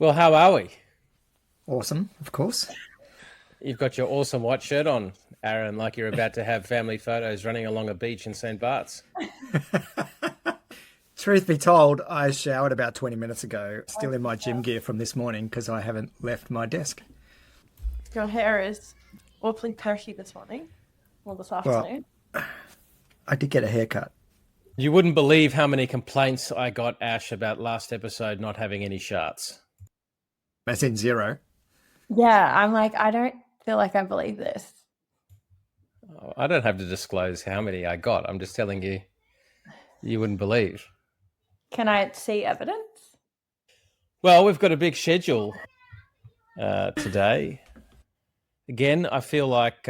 Well, how are we? Awesome, of course. You've got your awesome white shirt on, Aaron, like you're about to have family photos running along a beach in St. Bart's. Truth be told, I showered about 20 minutes ago, still in my gym gear from this morning because I haven't left my desk. Your hair is awfully perky this morning, or this Well, afternoon. I did get a haircut. You wouldn't believe how many complaints I got, Ash, about last episode not having any Sharts. That's in zero. Yeah, I'm like, I don't feel like I believe this. I don't have to disclose how many I got. I'm just telling you, you wouldn't believe. Can I see evidence? Well, we've got a big schedule today. Again, I feel like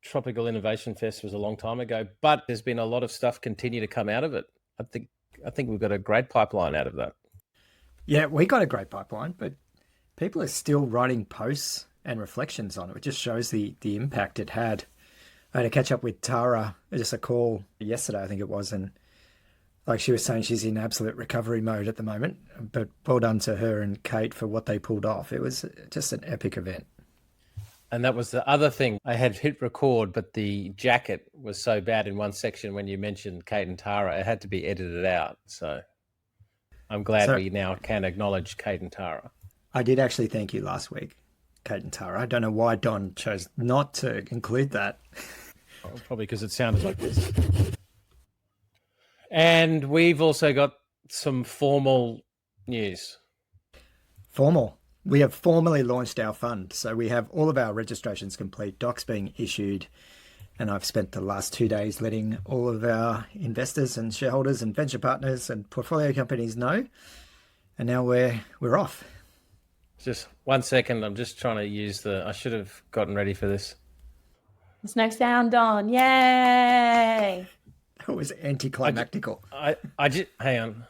Tropical Innovation Fest was a long time ago, but there's been a lot of stuff continue to come out of it. I think we've got a great pipeline out of that. Yeah, we got a great pipeline, but people are still writing posts and reflections on it. It just shows the impact it had. I had to catch up with Tara, just a call yesterday, I think it was, and like she was saying, she's in absolute recovery mode at the moment. But well done to her and Kate for what they pulled off. It was just an epic event. And that was the other thing. I had hit record, but the jacket was so bad in one section when you mentioned Kate and Tara, it had to be edited out. So I'm glad we now can acknowledge Kate and Tara. I did actually thank you last week, Kate and Tara. I don't know why Don chose not to include that. Probably because it sounded like this. And we've also got some formal news. Formal. We have formally launched our fund. So we have all of our registrations complete, docs being issued, and I've spent the last 2 days letting all of our investors and shareholders and venture partners and portfolio companies know. And now we're off. Just 1 second. I'm just trying to use I should have gotten ready for this. It's next down, Don. Yay! It was anticlimactical. I just hang on.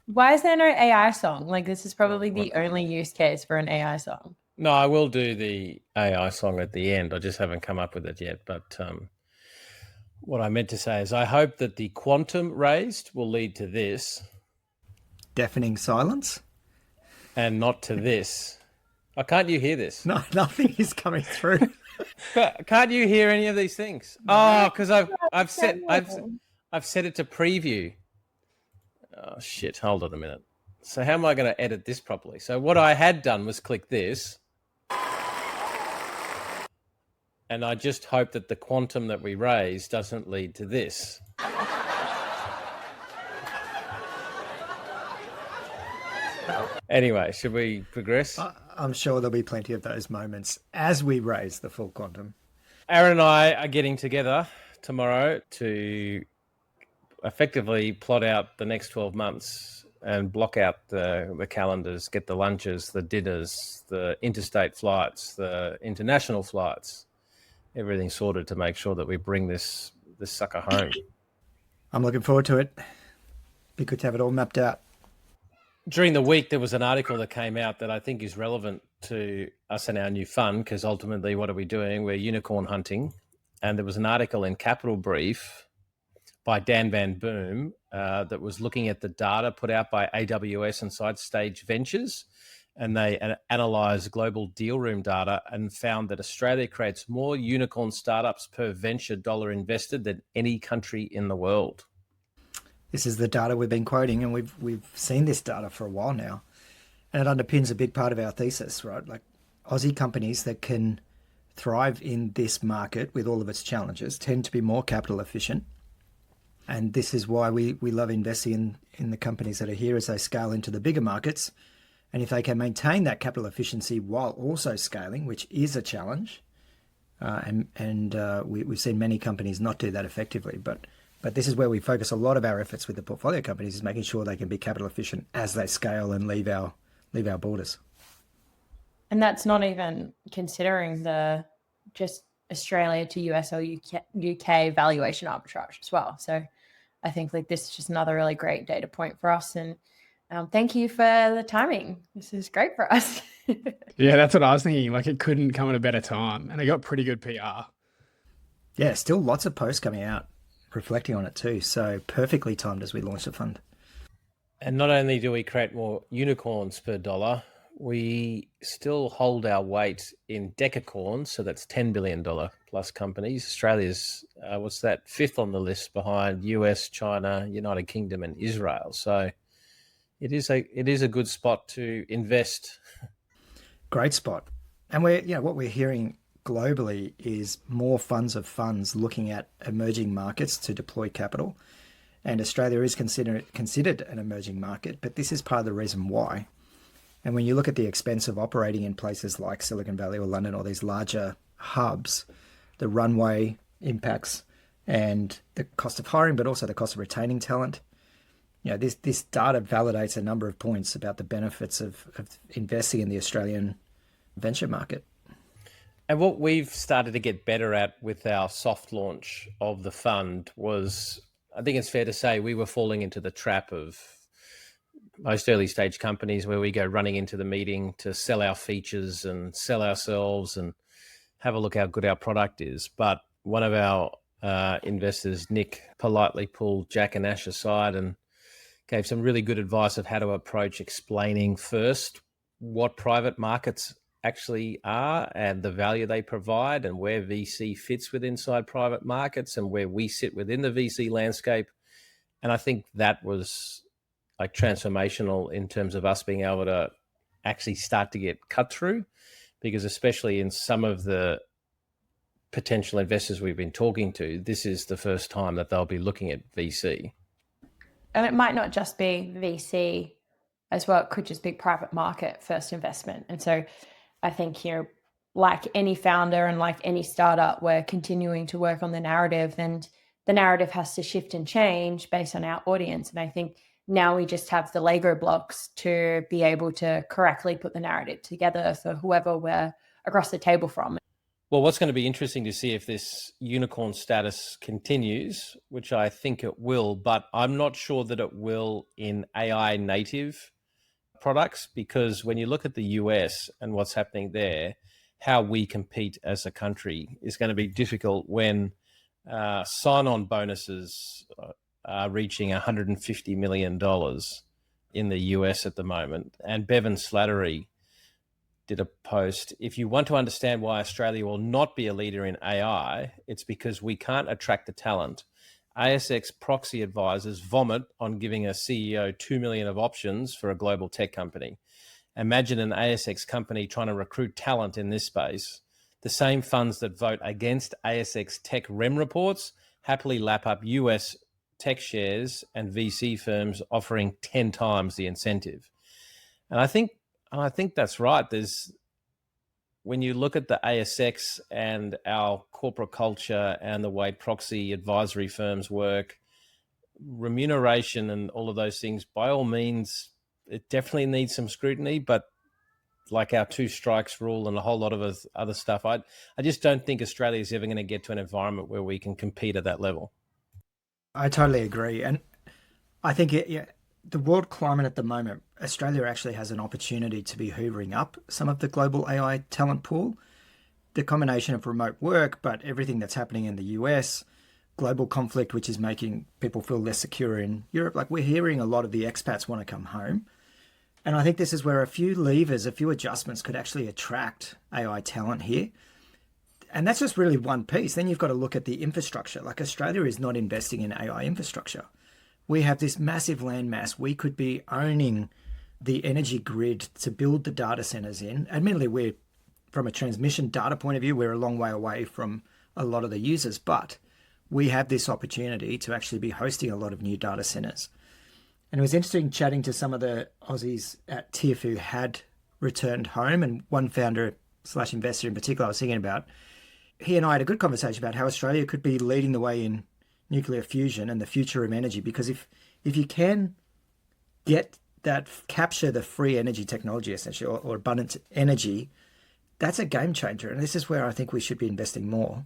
Why is there no AI song? Like, this is probably the only use case for an AI song. No, I will do the AI song at the end. I just haven't come up with it yet. But what I meant to say is I hope that the quantum raised will lead to this. Deafening silence? And not to this. Oh, can't you hear this? No, nothing is coming through. Can't you hear any of these things? Oh, because I've set it to preview. Oh shit! Hold on a minute. So how am I going to edit this properly? So what I had done was click this, and I just hope that the quantum that we raise doesn't lead to this. Anyway, should we progress? I'm sure there'll be plenty of those moments as we raise the full quantum. Aaron and I are getting together tomorrow to effectively plot out the next 12 months and block out the calendars, get the lunches, the dinners, the interstate flights, the international flights, everything sorted to make sure that we bring this sucker home. I'm looking forward to it. Be good to have it all mapped out. During the week, there was an article that came out that I think is relevant to us and our new fund, because ultimately, what are we doing? We're unicorn hunting. And there was an article in Capital Brief by Dan Van Boom that was looking at the data put out by AWS and Side Stage Ventures. And they analysed global deal room data and found that Australia creates more unicorn startups per venture dollar invested than any country in the world. This is the data we've been quoting, and we've seen this data for a while now. And it underpins a big part of our thesis, right? Like Aussie companies that can thrive in this market with all of its challenges tend to be more capital efficient. And this is why we love investing in the companies that are here as they scale into the bigger markets. And if they can maintain that capital efficiency while also scaling, which is a challenge, we've seen many companies not do that effectively, but this is where we focus a lot of our efforts with the portfolio companies, is making sure they can be capital efficient as they scale and leave our borders. And that's not even considering the just Australia to US or UK valuation arbitrage as well. So I think like this is just another really great data point for us. And thank you for the timing. This is great for us. Yeah, that's what I was thinking. Like it couldn't come at a better time. And it got pretty good PR. Yeah, still lots of posts coming out reflecting on it too. So perfectly timed as we launch the fund. And not only do we create more unicorns per dollar, we still hold our weight in decacorns, so that's $10 billion plus companies. Australia's, fifth on the list behind US, China, United Kingdom, and Israel. So it is a good spot to invest. Great spot. And what we're hearing globally is more funds of funds looking at emerging markets to deploy capital. And Australia is considered an emerging market, but this is part of the reason why. And when you look at the expense of operating in places like Silicon Valley or London or these larger hubs, the runway impacts and the cost of hiring, but also the cost of retaining talent. This data validates a number of points about the benefits of investing in the Australian venture market. And what we've started to get better at with our soft launch of the fund was, I think it's fair to say, we were falling into the trap of most early stage companies where we go running into the meeting to sell our features and sell ourselves and have a look how good our product is. But one of our investors, Nick, politely pulled Jack and Ash aside and gave some really good advice of how to approach explaining first what private markets actually are and the value they provide and where VC fits with inside private markets and where we sit within the VC landscape. And I think that was like transformational in terms of us being able to actually start to get cut through, because especially in some of the potential investors we've been talking to, this is the first time that they'll be looking at VC. And it might not just be VC as well. It could just be private market first investment. And so I think here, like any founder and like any startup, we're continuing to work on the narrative, and the narrative has to shift and change based on our audience. And I think now we just have the Lego blocks to be able to correctly put the narrative together for whoever we're across the table from. Well, what's going to be interesting to see if this unicorn status continues, which I think it will, but I'm not sure that it will in AI native products, because when you look at the US and what's happening there, how we compete as a country is going to be difficult when sign-on bonuses are reaching $150 million in the US at the moment. And Bevan Slattery did a post. If you want to understand why Australia will not be a leader in AI, it's because we can't attract the talent. ASX proxy advisors vomit on giving a CEO 2 million of options for a global tech company. Imagine an ASX company trying to recruit talent in this space. The same funds that vote against ASX tech REM reports happily lap up US tech shares and VC firms offering 10 times the incentive. And I think that's right. When you look at the ASX and our corporate culture and the way proxy advisory firms work, remuneration and all of those things, by all means, it definitely needs some scrutiny, but like our 2 strikes rule and a whole lot of other stuff, I just don't think Australia is ever going to get to an environment where we can compete at that level. I totally agree. And I think the world climate at the moment, Australia actually has an opportunity to be hoovering up some of the global AI talent pool. The combination of remote work, but everything that's happening in the US, global conflict, which is making people feel less secure in Europe. Like, we're hearing a lot of the expats want to come home. And I think this is where a few levers, a few adjustments could actually attract AI talent here. And that's just really one piece. Then you've got to look at the infrastructure. Like, Australia is not investing in AI infrastructure. We have this massive landmass. We could be owning the energy grid to build the data centers in. Admittedly, from a transmission data point of view, we're a long way away from a lot of the users, but we have this opportunity to actually be hosting a lot of new data centers. And it was interesting chatting to some of the Aussies at TIFF who had returned home, and one founder/investor in particular I was thinking about. He and I had a good conversation about how Australia could be leading the way in nuclear fusion and the future of energy, because if you can capture the free energy technology, essentially, or abundant energy, that's a game changer. And this is where I think we should be investing more.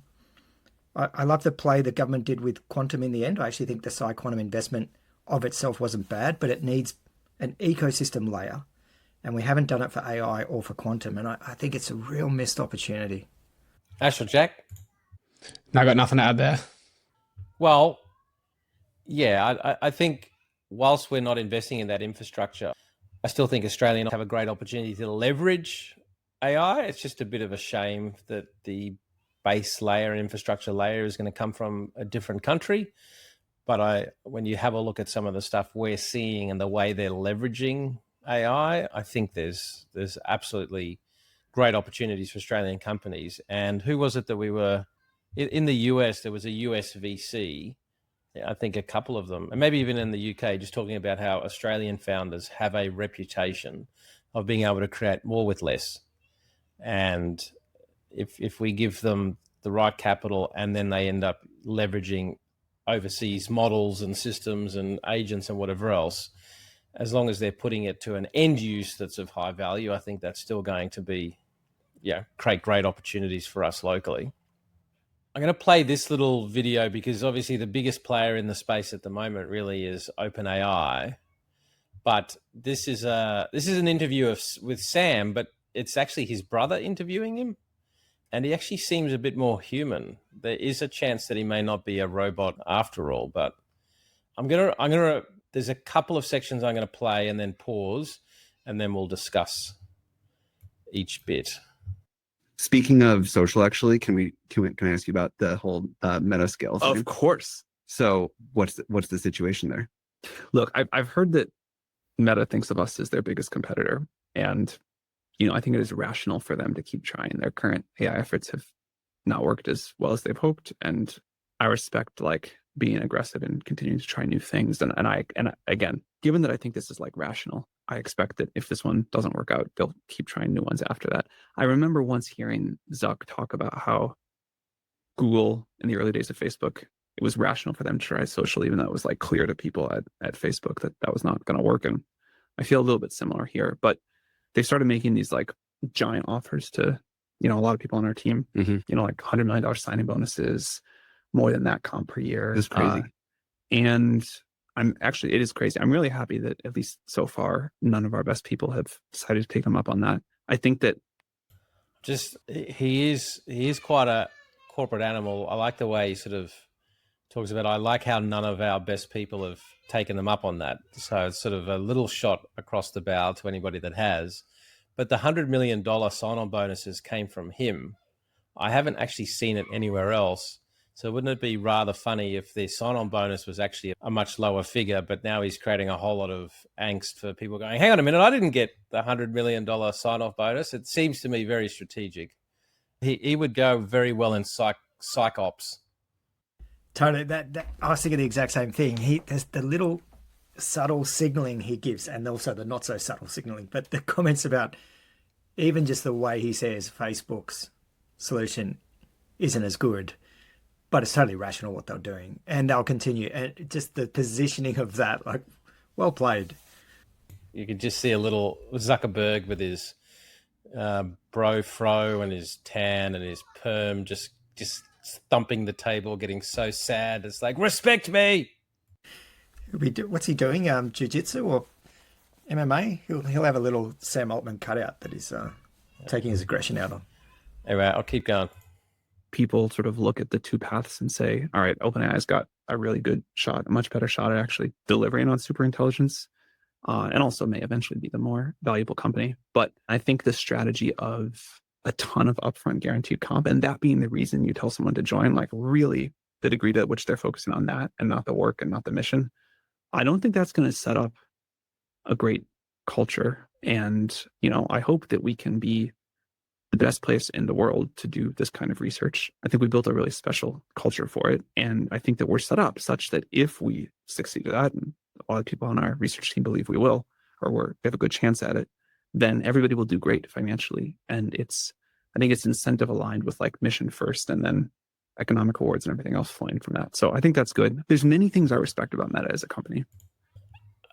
I love the play the government did with quantum in the end. I actually think the quantum investment of itself wasn't bad, but it needs an ecosystem layer. And we haven't done it for AI or for quantum. And I think it's a real missed opportunity. Ash or Jack? No, I got nothing to add there. Well, yeah, I think whilst we're not investing in that infrastructure, I still think Australians have a great opportunity to leverage AI. It's just a bit of a shame that the base layer and infrastructure layer is going to come from a different country. But when you have a look at some of the stuff we're seeing and the way they're leveraging AI, I think there's absolutely great opportunities for Australian companies. And who was it that we were in the US? There was a US VC, I think a couple of them, and maybe even in the UK, just talking about how Australian founders have a reputation of being able to create more with less. And if we give them the right capital and then they end up leveraging overseas models and systems and agents and whatever else, as long as they're putting it to an end use that's of high value, I think that's still going to be, create great opportunities for us locally. I'm going to play this little video because obviously the biggest player in the space at the moment really is OpenAI. But this is an interview with Sam, but it's actually his brother interviewing him, and he actually seems a bit more human. There is a chance that he may not be a robot after all. But there's a couple of sections I'm going to play and then pause, and then we'll discuss each bit. Speaking of social, actually, can I ask you about the whole meta scale thing? Of course. So what's the situation there? Look, I've heard that Meta thinks of us as their biggest competitor, and I think it is rational for them to keep trying. Their current AI efforts have not worked as well as they've hoped, and I respect being aggressive and continuing to try new things. And again, given that I think this is rational, I expect that if this one doesn't work out, they'll keep trying new ones after that. I remember once hearing Zuck talk about how Google in the early days of Facebook, it was rational for them to try social, even though it was clear to people at Facebook that was not going to work. And I feel a little bit similar here, but they started making these giant offers to, a lot of people on our team, $100 million signing bonuses, more than that comp per year. It's crazy. And it is crazy. I'm really happy that at least so far, none of our best people have decided to take them up on that. I think that he is quite a corporate animal. I like the way he sort of talks about, I like how none of our best people have taken them up on that. So it's sort of a little shot across the bow to anybody that has. But the $100 million sign-on bonuses came from him. I haven't actually seen it anywhere else. So wouldn't it be rather funny if the sign-on bonus was actually a much lower figure, but now he's creating a whole lot of angst for people going, hang on a minute, I didn't get the $100 million sign-off bonus. It seems to me very strategic. He would go very well in psych ops. Totally. That I was thinking the exact same thing. There's the little subtle signaling he gives, and also the not so subtle signaling. But the comments about even just the way he says Facebook's solution isn't as good, but it's totally rational what they're doing, and they'll continue. And just the positioning of that, well played. You could just see a little Zuckerberg with his bro fro and his tan and his perm, just thumping the table, getting so sad. It's respect me. What's he doing? Jiu-jitsu or MMA? He'll have a little Sam Altman cutout that he's taking his aggression out on. Anyway, I'll keep going. People sort of look at the two paths and say, all right, OpenAI's got a really good shot, a much better shot at actually delivering on superintelligence, and also may eventually be the more valuable company. But I think the strategy of a ton of upfront guaranteed comp, and that being the reason you tell someone to join, really the degree to which they're focusing on that and not the work and not the mission, I don't think that's going to set up a great culture. And, I hope that we can be the best place in the world to do this kind of research. I think we built a really special culture for it. And I think that we're set up such that if we succeed at that, and a lot of people on our research team believe we will, or we have a good chance at it, then everybody will do great financially. And I think it's incentive aligned with mission first and then economic rewards and everything else flowing from that. So I think that's good. There's many things I respect about Meta as a company.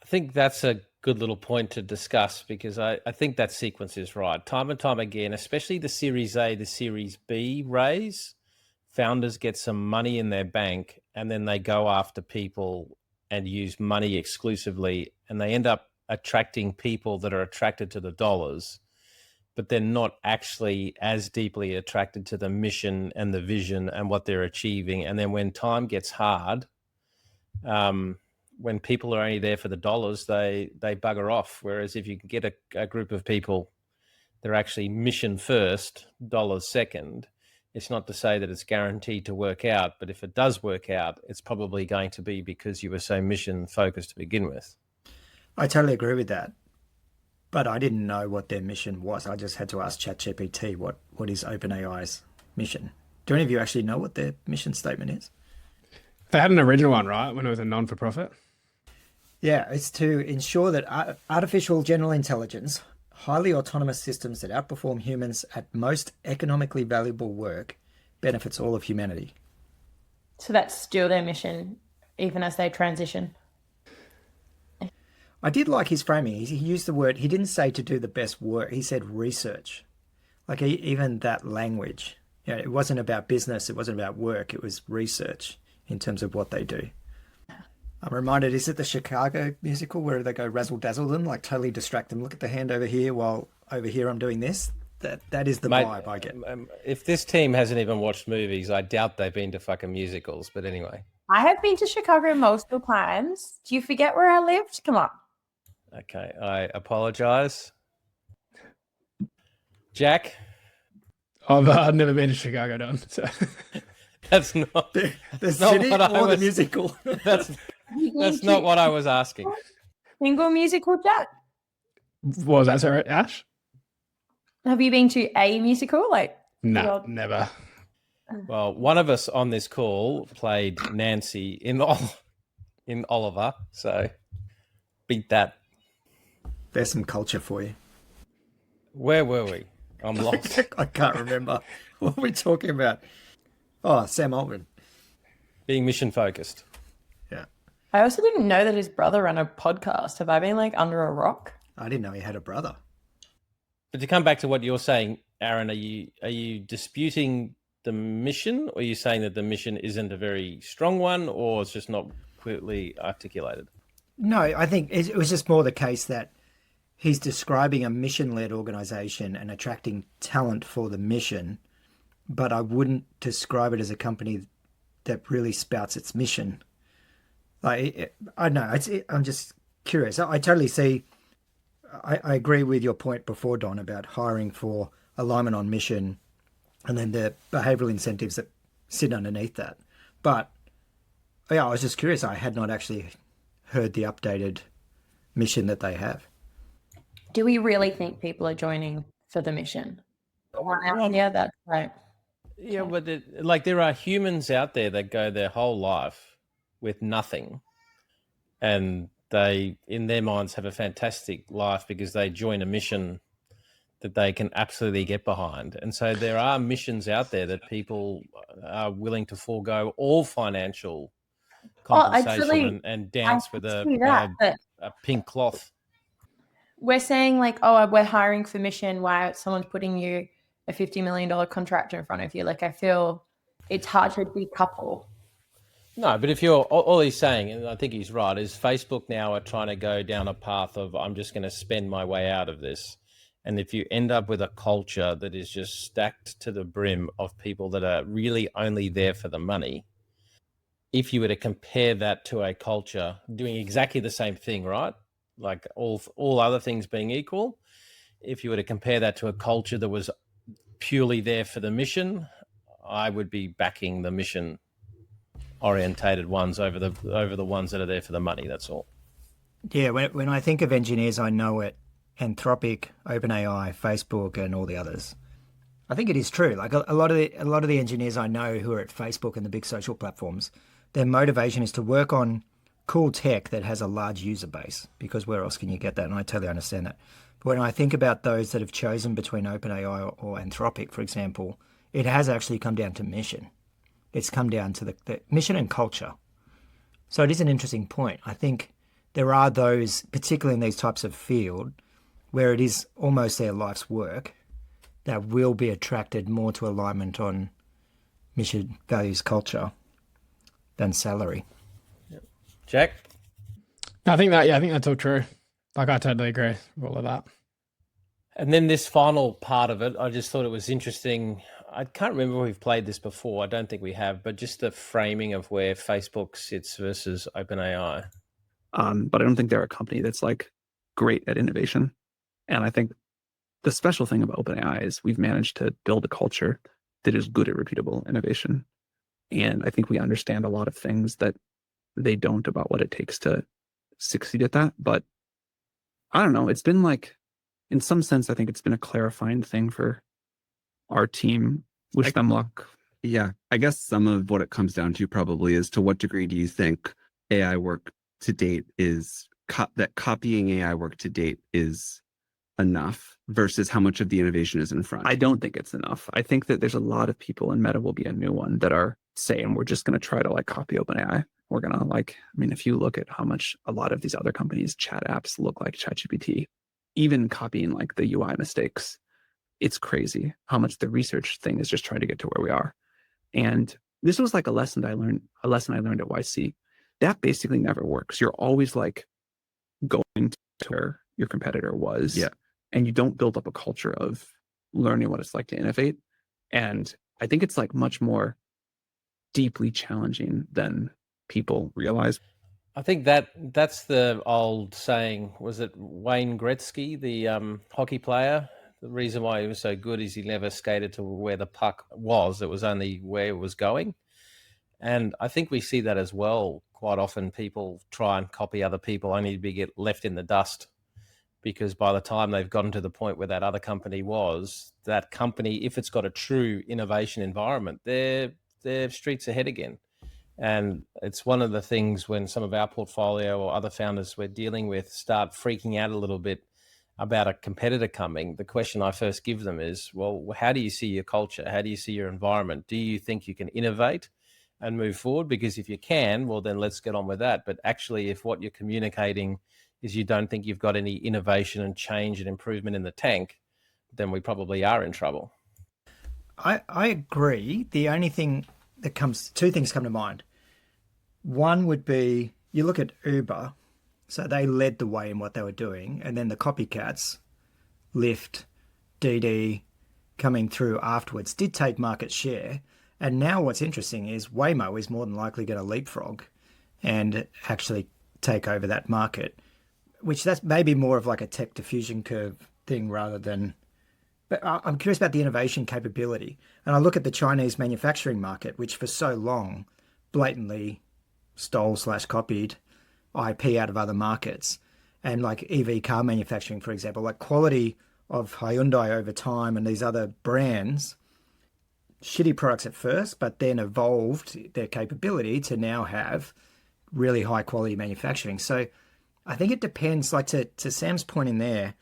I think that's a good little point to discuss because I think that sequence is right. Time and time again, especially the Series A, the Series B raise, founders get some money in their bank and then they go after people and use money exclusively, and they end up attracting people that are attracted to the dollars, but they're not actually as deeply attracted to the mission and the vision and what they're achieving. And then when time gets hard, when people are only there for the dollars, they bugger off. Whereas if you can get a group of people that are actually mission first, dollars second, it's not to say that it's guaranteed to work out, but if it does work out, it's probably going to be because you were so mission focused to begin with. I totally agree with that. But I didn't know what their mission was. I just had to ask ChatGPT what is OpenAI's mission. Do any of you actually know what their mission statement is? They had an original one, right? When it was a non-for-profit. Yeah, it's to ensure that artificial general intelligence, highly autonomous systems that outperform humans at most economically valuable work, benefits all of humanity. So that's still their mission, even as they transition. I did like his framing. He used the word, he didn't say to do the best work. He said research. Like even that language. You know, it wasn't about business. It wasn't about work. It was research in terms of what they do. I'm reminded, is it the Chicago musical where they go razzle dazzle them, like totally distract them? Look at the hand over here while over here I'm doing this. That is the vibe I get. If this team hasn't even watched movies, I doubt they've been to fucking musicals. But anyway. I have been to Chicago multiple times. Do you forget where I lived? Come on. Okay, I apologize. Jack? I've never been to Chicago, Don. So. That's not The not city what I or the was- musical? that's not what I was asking. Single musical, Jack? Was that so, Ash? Have you been to a musical? Like, No, Well- never. Well, one of us on this call played Nancy in Oliver, so beat that. There's some culture for you. Where were we? I'm lost. I can't remember. What are we talking about? Oh, Sam Altman. Being mission focused. Yeah. I also didn't know that his brother ran a podcast. Have I been like under a rock? I didn't know he had a brother. But to come back to what you're saying, Aaron, are you disputing the mission, or are you saying that the mission isn't a very strong one, or it's just not clearly articulated? No, I think it was just more the case that he's describing a mission-led organization and attracting talent for the mission, but I wouldn't describe it as a company that really spouts its mission. Like, I don't know. I'm just curious. I totally see. I agree with your point before, Don, about hiring for alignment on mission and then the behavioral incentives that sit underneath that. But yeah, I was just curious. I had not actually heard the updated mission that they have. Do we really think people are joining for the mission? Yeah, that's right. Yeah, but there are humans out there that go their whole life with nothing, and they, in their minds, have a fantastic life because they join a mission that they can absolutely get behind. And so there are missions out there that people are willing to forego all financial compensation and dance with a pink cloth. We're saying like, oh, we're hiring for mission. Why someone's putting you a $50 million contract in front of you? Like, I feel it's hard to decouple. No, but if you're all he's saying, and I think he's right, is Facebook now are trying to go down a path of I'm just going to spend my way out of this. And if you end up with a culture that is just stacked to the brim of people that are really only there for the money, if you were to compare that to a culture doing exactly the same thing, right? Like all other things being equal, if you were to compare that to a culture that was purely there for the mission, I would be backing the mission orientated ones over the ones that are there for the money. That's all. Yeah, when I think of engineers, I know it. Anthropic, OpenAI, Facebook, and all the others. I think it is true. Like a lot of the engineers I know who are at Facebook and the big social platforms, their motivation is to work on cool tech that has a large user base, because where else can you get that? And I totally understand that. But when I think about those that have chosen between OpenAI or Anthropic, for example, it has actually come down to mission. It's come down to the mission and culture. So it is an interesting point. I think there are those, particularly in these types of field, where it is almost their life's work, that will be attracted more to alignment on mission, values, culture than salary. Jack? I think that's all true. Like, I totally agree with all of that. And then this final part of it, I just thought it was interesting. I can't remember if we've played this before. I don't think we have, but just the framing of where Facebook sits versus OpenAI. But I don't think they're a company that's like great at innovation. And I think the special thing about OpenAI is we've managed to build a culture that is good at repeatable innovation. And I think we understand a lot of things that they don't about what it takes to succeed at that. But I don't know. It's been like, in some sense, I think it's been a clarifying thing for our team. Wish them luck. Yeah, I guess some of what it comes down to probably is to what degree do you think AI work to date is that copying AI work to date is enough versus how much of the innovation is in front? I don't think it's enough. I think that there's a lot of people, and Meta will be a new one, that are saying we're just going to try to like copy OpenAI. We're going to like, I mean, if you look at how much a lot of these other companies' chat apps look like ChatGPT, even copying like the UI mistakes, it's crazy how much the research thing is just trying to get to where we are. And this was like a lesson I learned at YC. That basically never works. You're always like going to where your competitor was. Yeah. And you don't build up a culture of learning what it's like to innovate. And I think it's like much more deeply challenging than people realize. I think that's the old saying. Was it Wayne Gretzky, the hockey player? The reason why he was so good is he never skated to where the puck was. It was only where it was going. And I think we see that as well. Quite often people try and copy other people only to get left in the dust, because by the time they've gotten to the point where that other company was, that company, if it's got a true innovation environment, they're streets ahead again. And it's one of the things when some of our portfolio or other founders we're dealing with start freaking out a little bit about a competitor coming. The question I first give them is, well, how do you see your culture? How do you see your environment? Do you think you can innovate and move forward? Because if you can, well, then let's get on with that. But actually, if what you're communicating is you don't think you've got any innovation and change and improvement in the tank, then we probably are in trouble. I agree. The only thing that two things come to mind. One would be, you look at Uber, so they led the way in what they were doing, and then the copycats, Lyft, DD, coming through afterwards, did take market share. And now what's interesting is Waymo is more than likely going to leapfrog and actually take over that market, which that's maybe more of like a tech diffusion curve thing rather than... But I'm curious about the innovation capability. And I look at the Chinese manufacturing market, which for so long blatantly stole/copied IP out of other markets. And like EV car manufacturing, for example, like quality of Hyundai over time and these other brands, shitty products at first, but then evolved their capability to now have really high quality manufacturing. So I think it depends, like to Sam's point in there,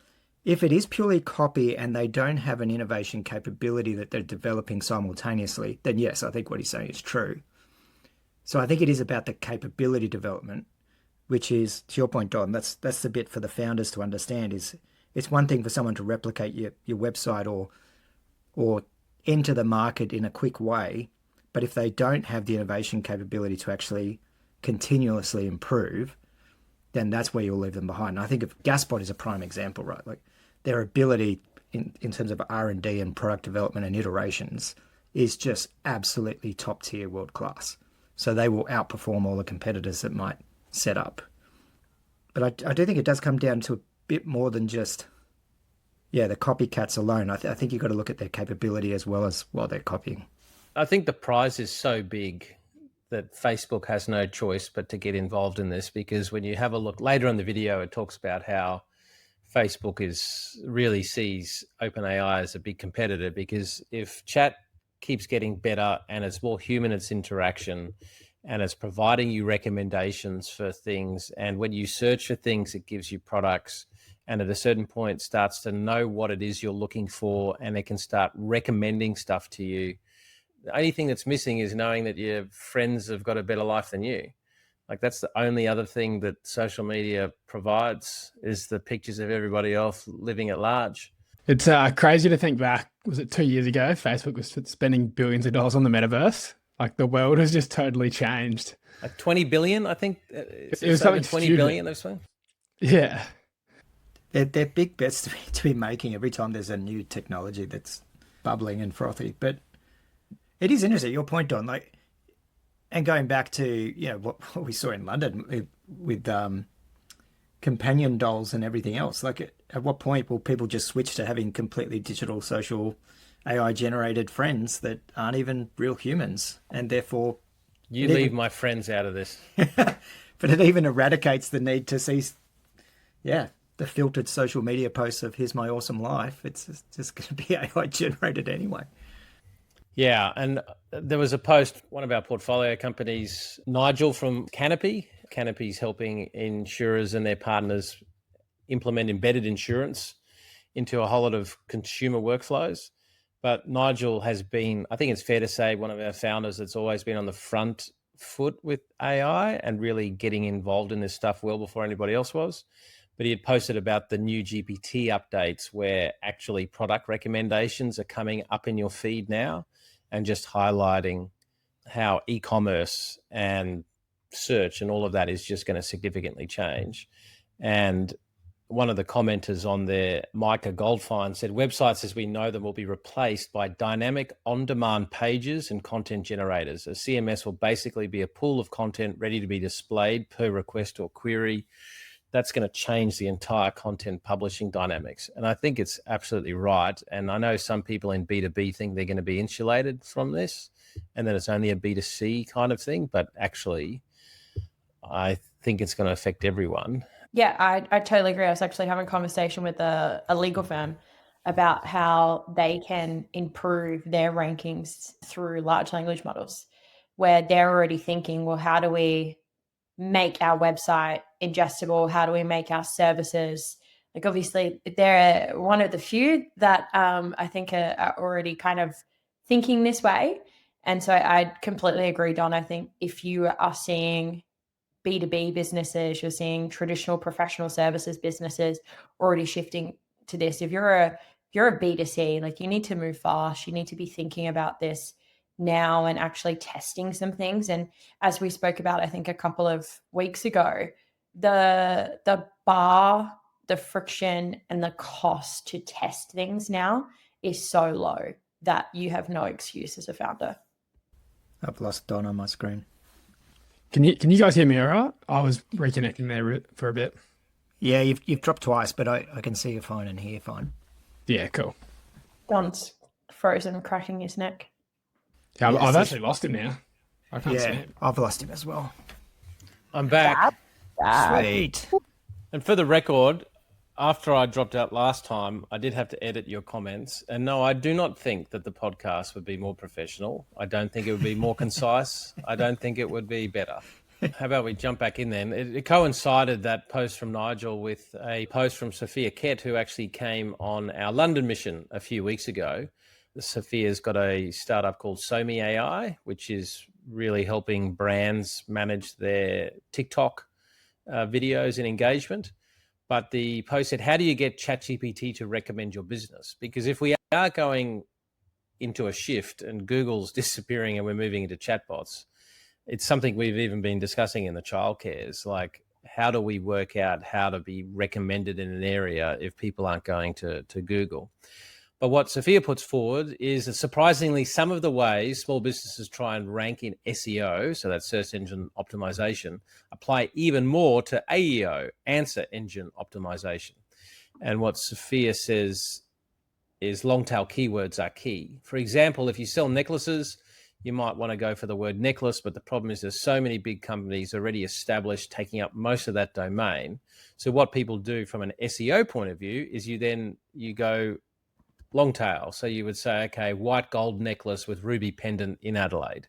if it is purely copy and they don't have an innovation capability that they're developing simultaneously, then yes, I think what he's saying is true. So I think it is about the capability development, which is, to your point, Don, that's the bit for the founders to understand. Is it's one thing for someone to replicate your website or enter the market in a quick way, but if they don't have the innovation capability to actually continuously improve, then that's where you'll leave them behind. And I think if Gaspot is a prime example, right? Like their ability in terms of R&D and product development and iterations is just absolutely top tier, world class. So they will outperform all the competitors that might set up. But I do think it does come down to a bit more than just, the copycats alone. I think you've got to look at their capability as well as while they're copying. I think the prize is so big that Facebook has no choice but to get involved in this, because when you have a look later in the video, it talks about how Facebook really sees OpenAI as a big competitor, because if chat keeps getting better and it's more human, its interaction, and it's providing you recommendations for things, and when you search for things, it gives you products, and at a certain point starts to know what it is you're looking for, and it can start recommending stuff to you. The only thing that's missing is knowing that your friends have got a better life than you. Like that's the only other thing that social media provides, is the pictures of everybody else living at large. It's crazy to think back. Was it 2 years ago? Facebook was spending billions of dollars on the metaverse. Like the world has just totally changed. Like 20 billion, I think. It was something 20 stupid. billion they've spent. Yeah. They're big bets to be making every time there's a new technology that's bubbling and frothy. But it is interesting, your point, Don, and going back to, what we saw in London with companion dolls and everything else. Like, at what point will people just switch to having completely digital, social, AI generated friends that aren't even real humans? And therefore, You leave my friends out of this. but it even eradicates the need to see, the filtered social media posts of "Here's my awesome life." It's just going to be AI generated anyway. Yeah, and there was a post, one of our portfolio companies, Nigel from Canopy. Canopy's helping insurers and their partners implement embedded insurance into a whole lot of consumer workflows. But Nigel has been, I think it's fair to say, one of our founders that's always been on the front foot with AI and really getting involved in this stuff well before anybody else was. But he had posted about the new GPT updates where actually product recommendations are coming up in your feed now, and just highlighting how e-commerce and search and all of that is just going to significantly change. And one of the commenters on there, Micah Goldfine, said websites as we know them will be replaced by dynamic on-demand pages and content generators. A CMS will basically be a pool of content ready to be displayed per request or query. That's going to change the entire content publishing dynamics. And I think it's absolutely right. And I know some people in B2B think they're going to be insulated from this and that it's only a B2C kind of thing. But actually, I think it's going to affect everyone. Yeah, I totally agree. I was actually having a conversation with a legal firm about how they can improve their rankings through large language models, where they're already thinking, well, how do we make our website ingestible? How do we make our services? Like, obviously, they're one of the few that I think are already kind of thinking this way. And so I completely agree, Don. I think if you are seeing B2B businesses, you're seeing traditional professional services businesses already shifting to this. If you're a B2C, like, you need to move fast. You need to be thinking about this now and actually testing some things. And as we spoke about, I think a couple of weeks ago, the bar, the friction and the cost to test things now is so low that you have no excuse as a founder. I've lost Don on my screen. Can you guys hear me all right? I was reconnecting there for a bit. Yeah, you've dropped twice, but I can see you fine and hear you fine. Yeah, cool. Don's frozen, cracking his neck. Yeah, Yes, I've actually lost him now. I can't see Yeah, him. I've lost him as well. I'm back. Sweet. And for the record, after I dropped out last time, I did have to edit your comments. And no, I do not think that the podcast would be more professional. I don't think it would be more concise. I don't think it would be better. How about we jump back in then? It coincided, that post from Nigel, with a post from Sophia Kett, who actually came on our London mission a few weeks ago. Sophia's got a startup called SoMe AI, which is really helping brands manage their TikTok videos and engagement. But the post said, how do you get ChatGPT to recommend your business? Because if we are going into a shift and Google's disappearing and we're moving into chatbots, it's something we've even been discussing in the childcares. Like, how do we work out how to be recommended in an area if people aren't going to Google? But what Sophia puts forward is that surprisingly, some of the ways small businesses try and rank in SEO, so that's search engine optimization, apply even more to AEO, answer engine optimization. And what Sophia says is long tail keywords are key. For example, if you sell necklaces, you might want to go for the word necklace, but the problem is there's so many big companies already established taking up most of that domain. So what people do from an SEO point of view is you go long tail. So you would say, okay, white gold necklace with ruby pendant in Adelaide.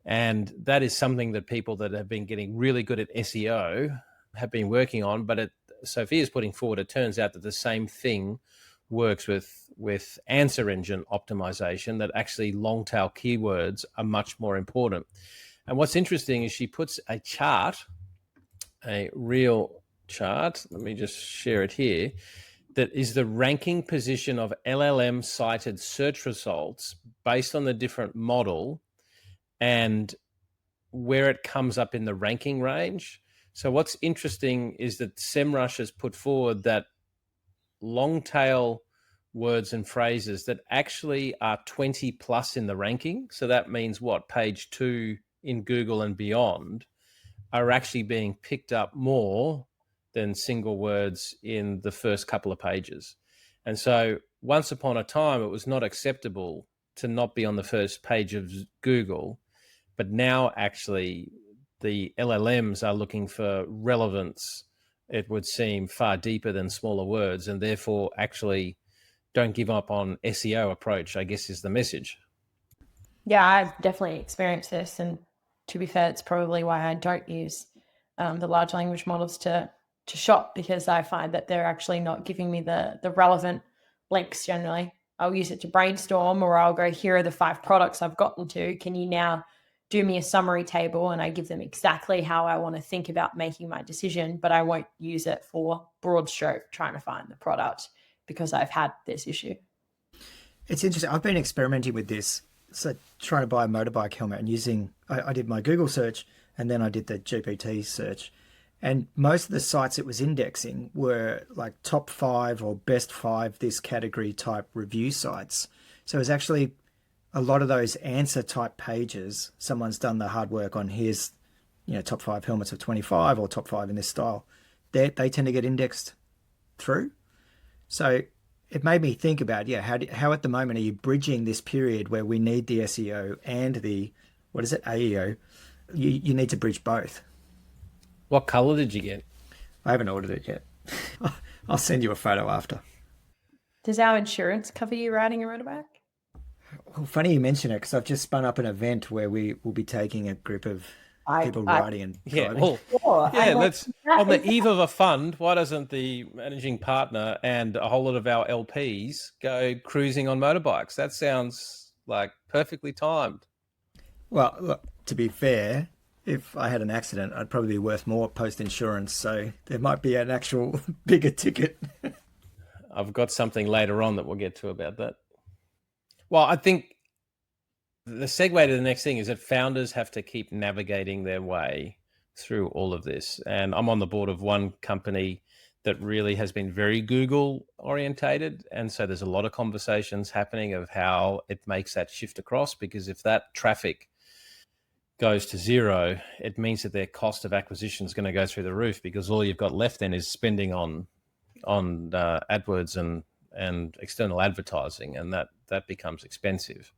And that is something that people that have been getting really good at SEO have been working on. But Sophia's putting forward, it turns out that the same thing works with answer engine optimization, that actually long tail keywords are much more important. And what's interesting is she puts a chart, a real chart. Let me just share it here. That is the ranking position of LLM cited search results based on the different model and where it comes up in the ranking range. So what's interesting is that SEMrush has put forward that long tail words and phrases that actually are 20 plus in the ranking. So that means what? Page 2 in Google and beyond are actually being picked up more than single words in the first couple of pages. And so once upon a time, it was not acceptable to not be on the first page of Google. But now actually the LLMs are looking for relevance, it would seem, far deeper than smaller words, and therefore actually don't give up on SEO approach, I guess is the message. Yeah, I've definitely experienced this. And to be fair, it's probably why I don't use the large language models to shop, because I find that they're actually not giving me the relevant links generally. I'll use it to brainstorm, or I'll go, here are the 5 products I've gotten to. Can you now do me a summary table? And I give them exactly how I want to think about making my decision, but I won't use it for broad stroke trying to find the product, because I've had this issue. It's interesting. I've been experimenting with this. So trying to buy a motorbike helmet and I did my Google search and then I did the GPT search. And most of the sites it was indexing were like top 5 or best 5 this category type review sites. So it was actually a lot of those answer type pages. Someone's done the hard work on here's, top 5 helmets of 25 or top 5 in this style. They tend to get indexed through. So it made me think about, how at the moment are you bridging this period where we need the SEO and the, AEO? You need to bridge both. What color did you get? I haven't ordered it yet. I'll send you a photo after. Does our insurance cover you riding a motorbike? Well, funny you mention it, because I've just spun up an event where we will be taking a group of people riding and driving. Let's on the eve of a fund, why doesn't the managing partner and a whole lot of our LPs go cruising on motorbikes? That sounds like perfectly timed. Well, look, to be fair, if I had an accident, I'd probably be worth more post-insurance, so there might be an actual bigger ticket. I've got something later on that we'll get to about that. Well, I think the segue to the next thing is that founders have to keep navigating their way through all of this. And I'm on the board of one company that really has been very Google orientated. And so there's a lot of conversations happening of how it makes that shift across, because if that traffic goes to zero, it means that their cost of acquisition is going to go through the roof, because all you've got left then is spending on AdWords and external advertising, and that becomes expensive.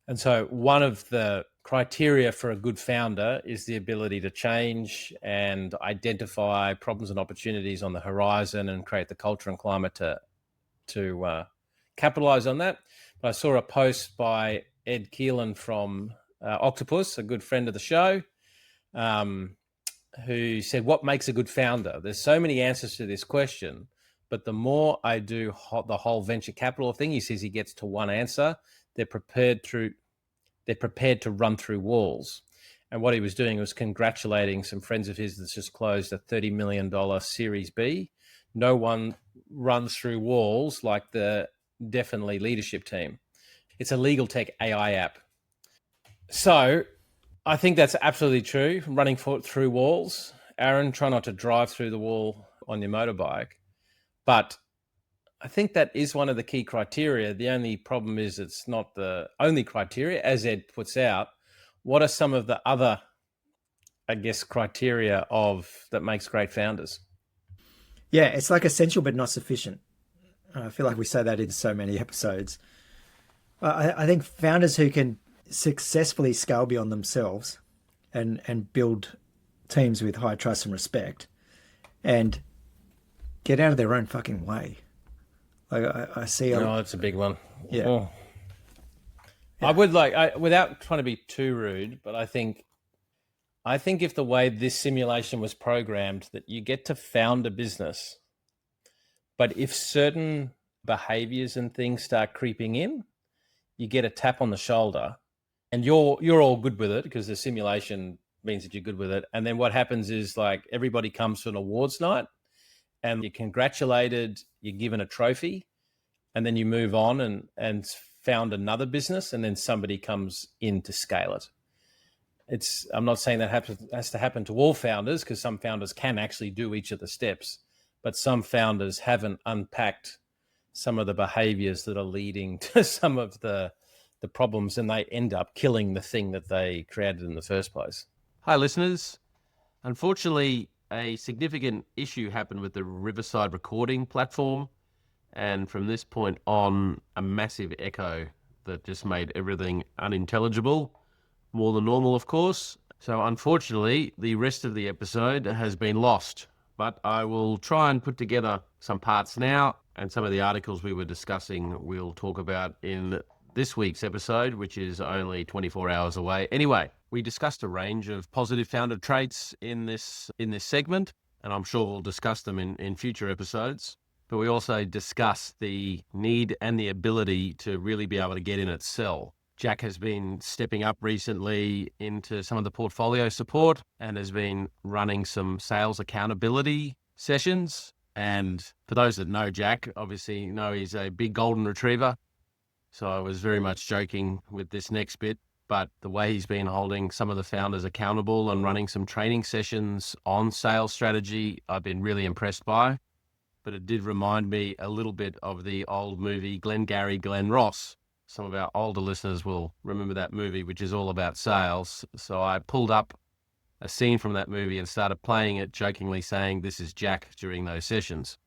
And so one of the criteria for a good founder is the ability to change and identify problems and opportunities on the horizon and create the culture and climate to capitalize on that. But I saw a post by Ed Keelan from Octopus, a good friend of the show, who said, what makes a good founder? There's so many answers to this question, but the more I do the whole venture capital thing, he says he gets to one answer. They're prepared to run through walls. And what he was doing was congratulating some friends of his that's just closed a $30 million Series B. No one runs through walls like the Definitely leadership team. It's a legal tech AI app. So I think that's absolutely true. Running through walls. Aaron, try not to drive through the wall on your motorbike. But I think that is one of the key criteria. The only problem is it's not the only criteria, as Ed puts out. What are some of the other, criteria that makes great founders? Yeah, it's like essential but not sufficient. I feel like we say that in so many episodes. I think founders who can successfully scale beyond themselves and build teams with high trust and respect and get out of their own fucking way. Like I see. That's a big one. Yeah. Oh. Yeah. I would without trying to be too rude, but I think if the way this simulation was programmed, that you get to found a business, but if certain behaviors and things start creeping in, you get a tap on the shoulder, and you're all good with it because the simulation means that you're good with it. And then what happens is like everybody comes to an awards night, and you're congratulated, you're given a trophy, and then you move on and found another business, and then somebody comes in to scale it. I'm not saying that has to happen to all founders, because some founders can actually do each of the steps, but some founders haven't unpacked some of the behaviors that are leading to some of the problems, and they end up killing the thing that they created in the first place. Hi, listeners. Unfortunately, a significant issue happened with the Riverside recording platform. And from this point on, a massive echo that just made everything unintelligible, more than normal, of course. So unfortunately, the rest of the episode has been lost, but I will try and put together some parts now, and some of the articles we were discussing we'll talk about in this week's episode, which is only 24 hours away. Anyway, we discussed a range of positive founder traits in this segment, and I'm sure we'll discuss them in future episodes. But we also discussed the need and the ability to really be able to get in and sell. Jack has been stepping up recently into some of the portfolio support and has been running some sales accountability sessions. And for those that know Jack, obviously know he's a big golden retriever. So I was very much joking with this next bit, but the way he's been holding some of the founders accountable and running some training sessions on sales strategy, I've been really impressed by. But it did remind me a little bit of the old movie Glengarry Glen Ross. Some of our older listeners will remember that movie, which is all about sales. So I pulled up a scene from that movie and started playing it, jokingly saying, "This is Jack," during those sessions.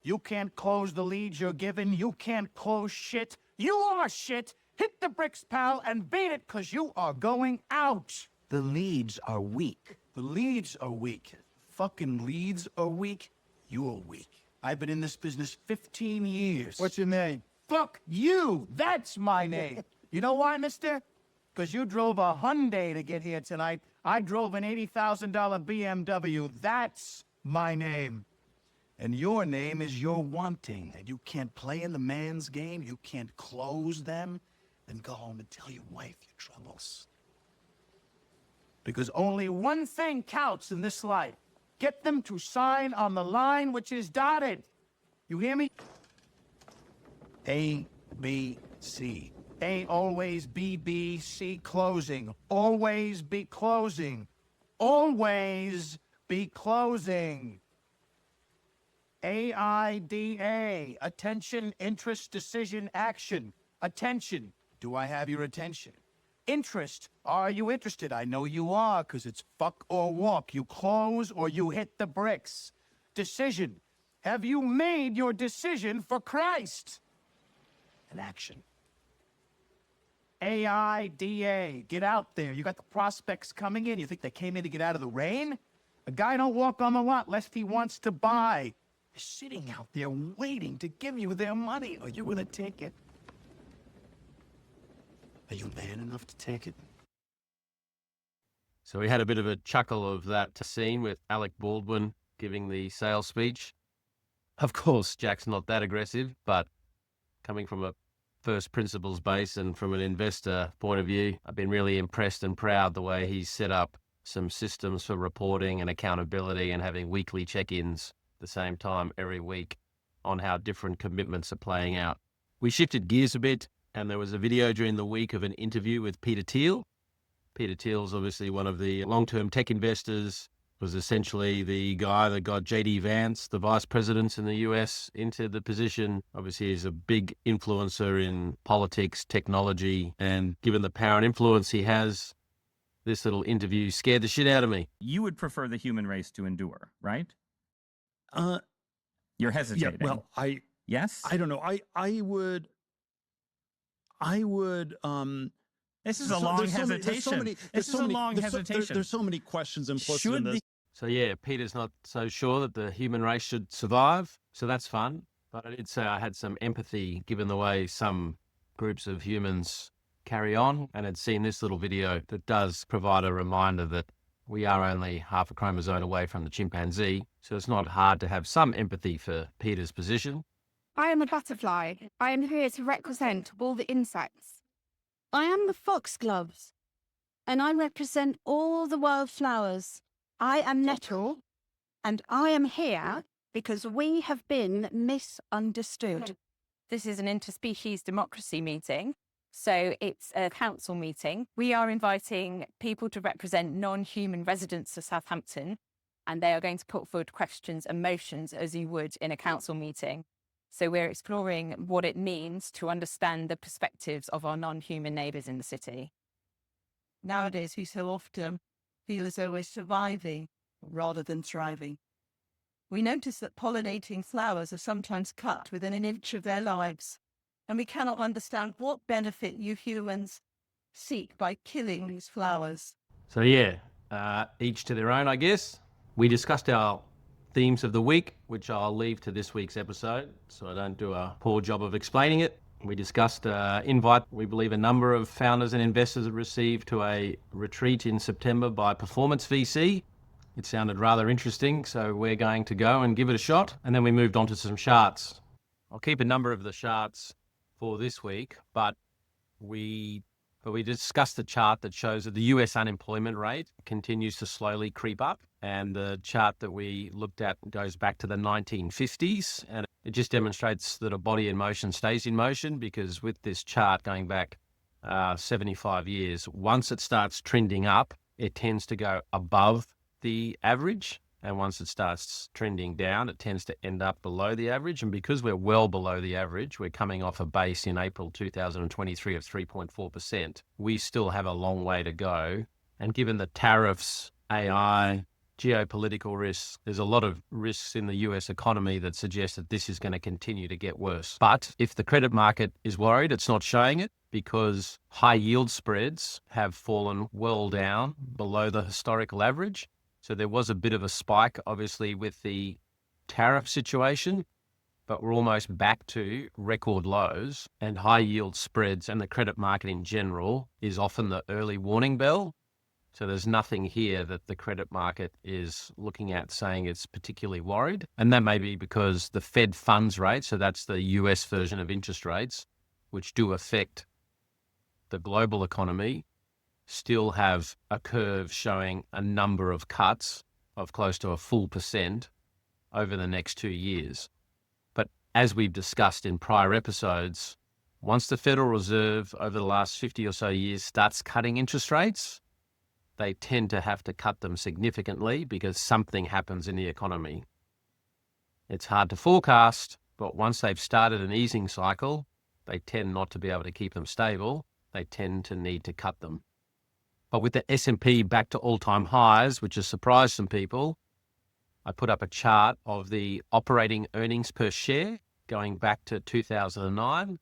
You can't close the leads you're given. You can't close shit. You are shit. Hit the bricks, pal, and beat it, because you are going out. The leads are weak. The leads are weak. Fucking leads are weak. You're weak. I've been in this business 15 years. What's your name? Fuck you. That's my name. You know why, mister? Because you drove a Hyundai to get here tonight. I drove an $80,000 BMW. That's my name. And your name is you're wanting. And you can't play in the man's game. You can't close them. Then go home and tell your wife your troubles. Because only one thing counts in this life. Get them to sign on the line which is dotted. You hear me? A, B, C. A, always B, B, C, closing. Always be closing. Always be closing. AIDA. Attention, interest, decision, action. Attention. Do I have your attention? Interest. Are you interested? I know you are, because it's fuck or walk. You close or you hit the bricks. Decision. Have you made your decision for Christ? An action. AIDA. Get out there. You got the prospects coming in. You think they came in to get out of the rain? A guy don't walk on the lot lest he wants to buy. They're sitting out there waiting to give you their money. Are you going to take it? Are you man enough to take it? So we had a bit of a chuckle of that scene with Alec Baldwin giving the sales speech. Of course, Jack's not that aggressive, but coming from a first principles base and from an investor point of view, I've been really impressed and proud the way he's set up some systems for reporting and accountability and having weekly check-ins at the same time every week on how different commitments are playing out. We shifted gears a bit, and there was a video during the week of an interview with Peter Thiel. Peter Thiel's obviously one of the long-term tech investors, was essentially the guy that got JD Vance, the vice president in the US, into the position. Obviously, he's a big influencer in politics, technology, and given the power and influence he has, this little interview scared the shit out of me. You would prefer the human race to endure, right? You're hesitating. Yeah, well, yes? I don't know. I would This is a long hesitation. This is a long hesitation. There's so many questions implicit in this. So yeah, Peter's not so sure that the human race should survive. So that's fun. But I did say I had some empathy given the way some groups of humans carry on, and had seen this little video that does provide a reminder that we are only half a chromosome away from the chimpanzee. So it's not hard to have some empathy for Peter's position. I am a butterfly. I am here to represent all the insects. I am the foxgloves, and I represent all the wildflowers. I am nettle, and I am here because we have been misunderstood. This is an interspecies democracy meeting, so it's a council meeting. We are inviting people to represent non-human residents of Southampton, and they are going to put forward questions and motions as you would in a council meeting. So we're exploring what it means to understand the perspectives of our non-human neighbours in the city. Nowadays, we so often feel as though we're surviving rather than thriving. We notice that pollinating flowers are sometimes cut within an inch of their lives, and we cannot understand what benefit you humans seek by killing these flowers. So yeah, each to their own, I guess. We discussed our themes of the week, which I'll leave to this week's episode, so I don't do a poor job of explaining it. We discussed invite. We believe a number of founders and investors have received to a retreat in September by Performance VC. It sounded rather interesting, so we're going to go and give it a shot. And then we moved on to some Sharts. I'll keep a number of the Sharts for this week, but we discussed the chart that shows that the US unemployment rate continues to slowly creep up. And the chart that we looked at goes back to the 1950s. And it just demonstrates that a body in motion stays in motion, because with this chart going back 75 years, once it starts trending up, it tends to go above the average. And once it starts trending down, it tends to end up below the average. And because we're well below the average, we're coming off a base in April 2023 of 3.4%. We still have a long way to go. And given the tariffs, AI, geopolitical risks, there's a lot of risks in the US economy that suggest that this is going to continue to get worse. But if the credit market is worried, it's not showing it, because high yield spreads have fallen well down below the historical average. So there was a bit of a spike, obviously, with the tariff situation, but we're almost back to record lows, and high yield spreads and the credit market in general is often the early warning bell. So there's nothing here that the credit market is looking at saying it's particularly worried. And that may be because the Fed funds rate, so that's the US version of interest rates, which do affect the global economy, still have a curve showing a number of cuts of close to a full % over the next 2 years. But as we've discussed in prior episodes, once the Federal Reserve over the last 50 or so years starts cutting interest rates, they tend to have to cut them significantly because something happens in the economy. It's hard to forecast, but once they've started an easing cycle, they tend not to be able to keep them stable. They tend to need to cut them. But with the S&P back to all-time highs, which has surprised some people, I put up a chart of the operating earnings per share going back to 2009.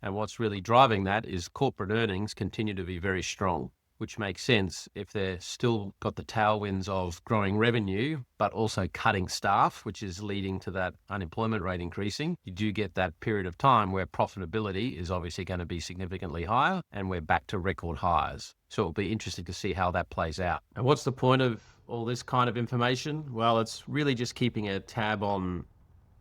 And what's really driving that is corporate earnings continue to be very strong, which makes sense if they're still got the tailwinds of growing revenue, but also cutting staff, which is leading to that unemployment rate increasing. You do get that period of time where profitability is obviously going to be significantly higher, and we're back to record highs. So it'll be interesting to see how that plays out. And what's the point of all this kind of information? Well, it's really just keeping a tab on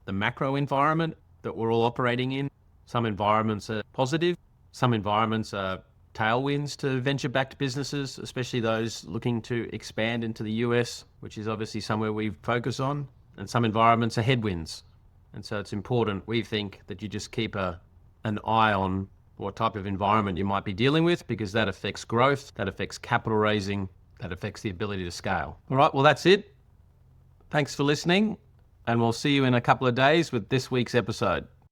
the macro environment that we're all operating in. Some environments are positive. Some environments are tailwinds to venture-backed businesses, especially those looking to expand into the US, which is obviously somewhere we focus on. And some environments are headwinds. And so it's important, we think, that you just keep an eye on what type of environment you might be dealing with, because that affects growth, that affects capital raising, that affects the ability to scale. All right, well, that's it. Thanks for listening, and we'll see you in a couple of days with this week's episode.